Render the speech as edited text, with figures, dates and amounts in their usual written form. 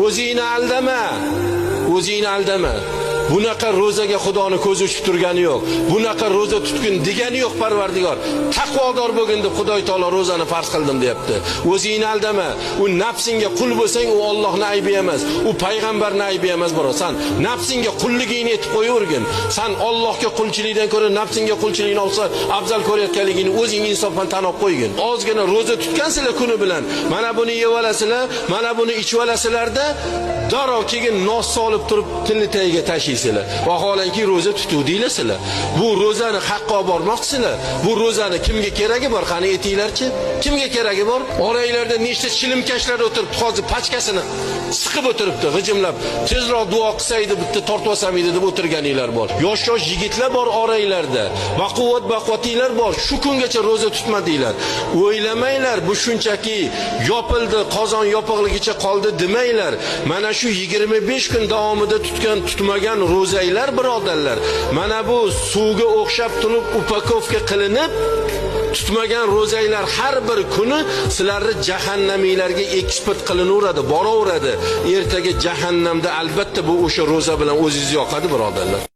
o'zingni aldama. O'zingni aldama. Bunaqa ro'zaga Xudoni ko'zi uchib turgani yo'q. Bunaqa ro'za tutgin degani yo'q Parvardigor. Taqvodor bo'lgin deb Xudoy taolo ro'zani farz qildim deyapti. O'zingni aldama. U nafsingga qul bo'lsang, u Allohning aybi emas, u payg'ambarning aybi emas baro. Sen nafsingga qulligingni etib qo'yavergin. Sen Allohga qulchilikdan ko'ra nafsingga qulchilikni olsa afzal ko'rayotganligini o'zing insofdan tan olib qo'ygin. Ozgina ro'za tutgansizlar kuni bilan. Mana buni yeb olasizlar, mana buni ichib olasizlarda, darrov keyin nos solib turib tilni tagiga tashiysilar. Vaholanki ro'za tutuvdinglar sizlar. Bu ro'zani haqqa olib bormoqsizlar. Bu ro'zani kimga keragi bor? Qani aytinglarchi? Kimga keragi bor? Oranglarda nechta chilimkashlar o'tiribdi, hozir pachkasini siqib o'tiribdi, g'ijimlab. Tezroq duo qilsaydi, bitta tortib olsam edi deb o'tirganinglar bor. Yosh yigitlar bor oranglarda. Baquvvat-baquvvatinglar bor. Shu kungacha ro'za tutmadinglar. O'ylamanglar, bu shunchaki yopildi, qozon yopiqligicha qoldi demanglar. Mana shu 25 kun davomida tutmagan ro'zaylar birodarlar, mana bu suvga o'xshab turib upakovka qilinib tutmagan ro'zaylar har bir kuni sizlarni jahannamiylarga eksport qilinaveradi, boraveradi. Ertaga jahannamda albatta bu o'sha ro'za bilan o'zingiz yoqadi birodarlar.